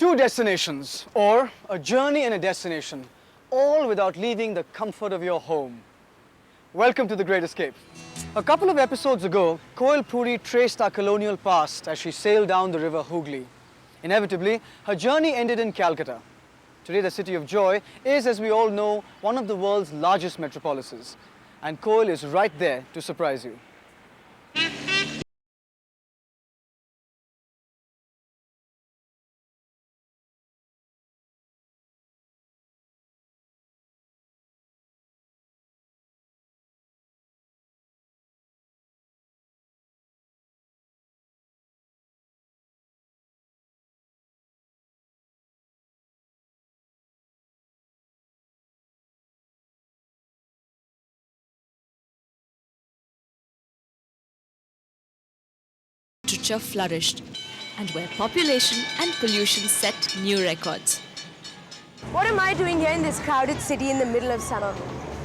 Two destinations, or a journey and a destination, all without leaving the comfort of your home. Welcome to The Great Escape. A couple of episodes ago, Koil Puri traced our colonial past as she sailed down the river Hooghly. Inevitably, her journey ended in Calcutta. Today, the city of joy is, as we all know, one of the world's largest metropolises. And Koil is right there to surprise you. Literature flourished, and where population and pollution set new records. What am I doing here in this crowded city in the middle of summer?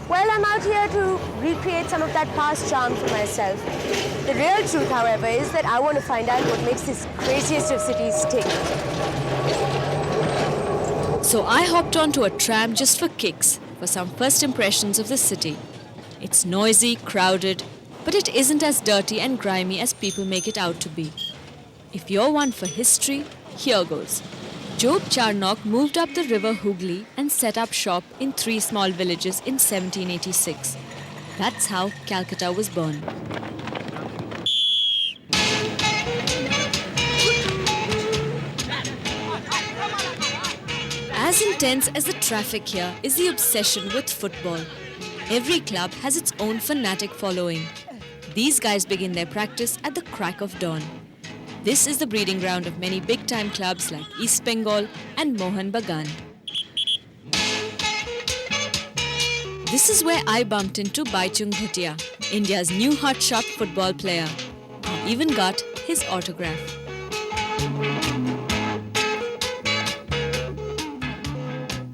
Well, I'm out here to recreate some of that past charm for myself. The real truth, however, is that I want to find out what makes this craziest of cities tick. So I hopped onto a tram just for kicks, for some first impressions of the city. It's noisy, crowded, but it isn't as dirty and grimy as people make it out to be. If you're one for history, here goes. Job Charnock moved up the river Hooghly and set up shop in 3 small villages in 1786. That's how Calcutta was born. As intense as the traffic here is the obsession with football. Every club has its own fanatic following. These guys begin their practice at the crack of dawn. This is the breeding ground of many big-time clubs like East Bengal and Mohun Bagan. This is where I bumped into Baichung Bhutia, India's new hotshot football player. I even got his autograph.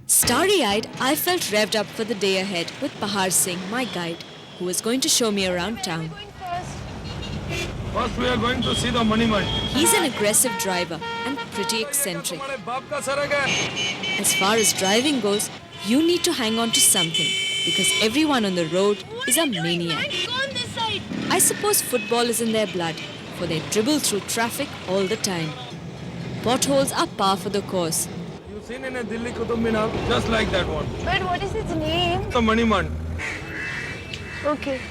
Starry-eyed, I felt revved up for the day ahead with Pahar Singh, my guide, who was going to show me around town. First we are going to see the Money Mart. He's an aggressive driver and pretty eccentric. As far as driving goes, you need to hang on to something because everyone on the road is a maniac. I suppose football is in their blood, for they dribble through traffic all the time. Potholes are par for the course. You've seen in a Delhi Qutub Minar, just like that one. But what is its name? The Money Mart. Okay.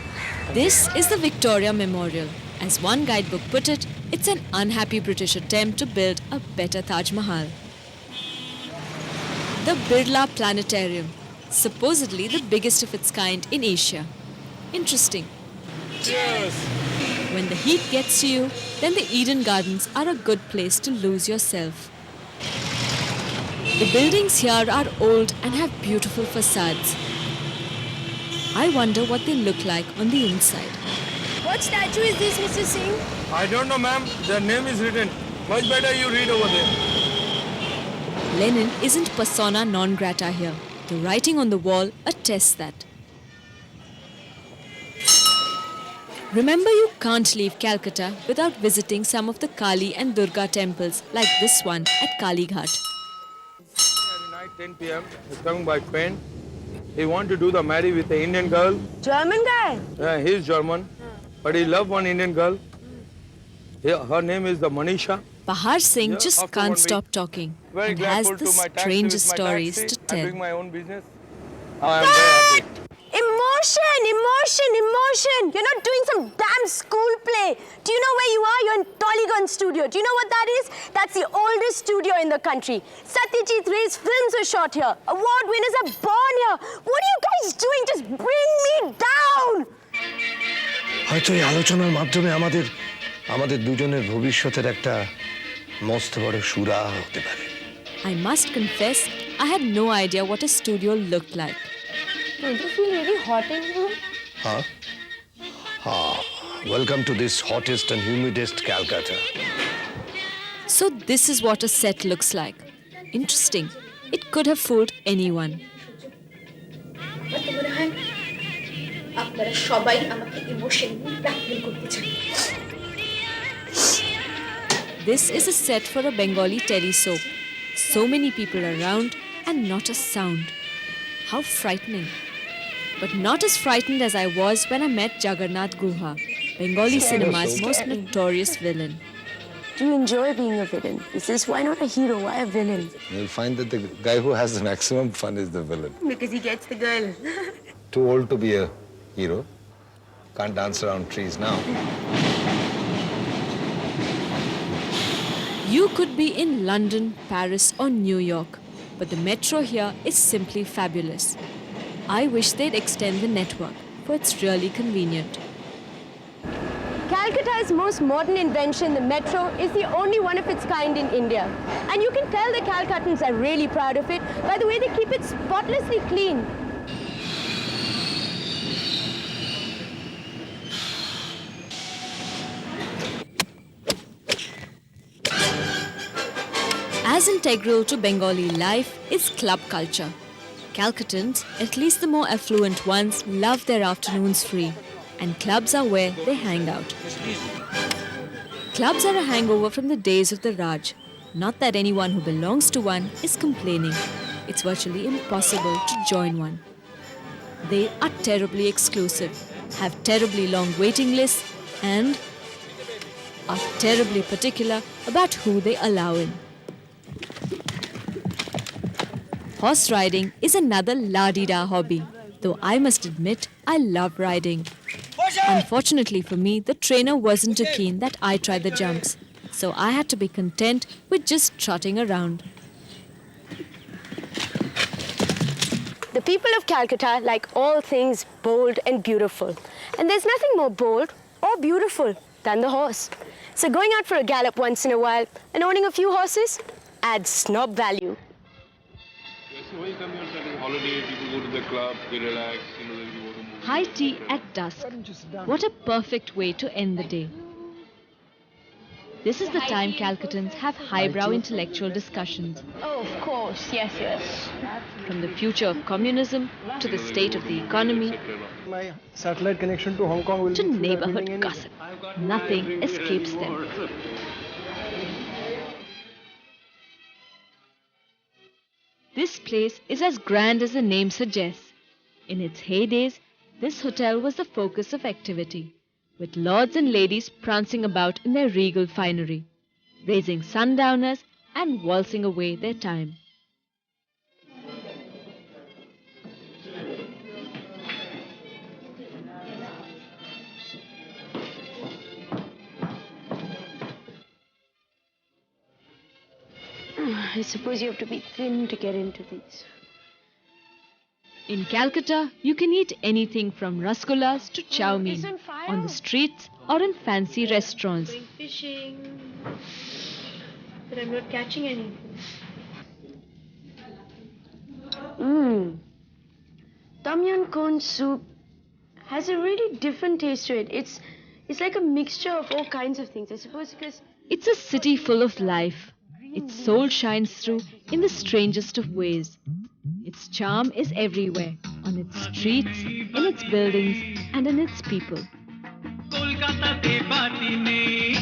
This is the Victoria Memorial. As one guidebook put it, it's an unhappy British attempt to build a better Taj Mahal. The Birla Planetarium, supposedly the biggest of its kind in Asia. Interesting. Cheers! When the heat gets to you, then the Eden Gardens are a good place to lose yourself. The buildings here are old and have beautiful facades. I wonder what they look like on the inside. What statue is this, Mr. Singh? I don't know, ma'am. Their name is written. Much better you read over there. Lenin isn't persona non grata here. The writing on the wall attests that. Remember, you can't leave Calcutta without visiting some of the Kali and Durga temples like this one at Kali Ghat. Every night 10 p.m. He's coming by train. He want to do the marriage with an Indian girl. German guy? Yeah, he's German. But he love one Indian girl. Her name is the Manisha. Pahar Singh Yeah, just after can't 1 stop week. talking Very and has grateful the to my taxi strangest with my stories taxi. to I'm tell. doing my own business. I am very happy. Emotion! You're not doing some damn school play. Do you know where you are? You're in Tollygun Studio. Do you know what that is? That's the oldest studio in the country. Satyajit Ray's films were shot here. Award winners are born here. What are you guys doing? Just bring me down! হয়তো এই আলোচনার মাধ্যমে আমাদের দুজনের ভবিষ্যতের একটা মস্ত বড় সুরাহা হতে পারে। I must confess, I had no idea what a studio looked like. Don't you feel really hot in here? Huh? Welcome to this hottest and humidest Calcutta. So this is what a set looks like. Interesting. It could have fooled anyone. আপনারা সবাই আমাকে emotionally blackmail করতে চান। This is a set for a Bengali telly soap. So many people around and not a sound. How frightening. But not as frightened as I was when I met Jagannath Guha, Bengali cinema's most notorious villain. Do you enjoy being a villain? He says, why not a hero? Why a villain? You'll find that the guy who has the maximum fun is the villain. Because he gets the girl. Too old to be a hero. Can't dance around trees now. You could be in London, Paris or New York, but the metro here is simply fabulous. I wish they'd extend the network, for it's really convenient. Calcutta's most modern invention, the metro, is the only one of its kind in India. And you can tell the Calcuttans are really proud of it by the way they keep it spotlessly clean. As integral to Bengali life is club culture. Calcuttans, at least the more affluent ones, love their afternoons free, and clubs are where they hang out. Clubs are a hangover from the days of the Raj. Not that anyone who belongs to one is complaining. It's virtually impossible to join one. They are terribly exclusive, have terribly long waiting lists, and are terribly particular about who they allow in. Horse riding is another la-di-da hobby, though I must admit I love riding. Unfortunately for me, the trainer wasn't too keen that I try the jumps, so I had to be content with just trotting around. The people of Calcutta like all things bold and beautiful. And there's nothing more bold or beautiful than the horse. So going out for a gallop once in a while and owning a few horses adds snob value. So when you come here on holiday, people go to the club, they relax, then you go to movies. High tea at dusk. What a perfect way to end the day. This is the time Calcuttans have highbrow intellectual discussions. Oh, of course. Yes, yes. From the future of communism to the state of the economy My satellite connection to Hong Kong will to be through that neighborhood building gossip. Nothing escapes them. This place is as grand as the name suggests. In its heydays, this hotel was the focus of activity, with lords and ladies prancing about in their regal finery, raising sundowners and waltzing away their time. I suppose you have to be thin to get into these. In Calcutta, you can eat anything from rasgullas to chow mein, on the streets or in fancy restaurants. Going fishing, but I'm not catching anything. Tom yum corn soup has a really different taste to it. It's like a mixture of all kinds of things, I suppose, because It's a city full of life. Its soul shines through in the strangest of ways. Its charm is everywhere, on its streets, in its buildings, and in its people. Kolkata ते बाती नहीं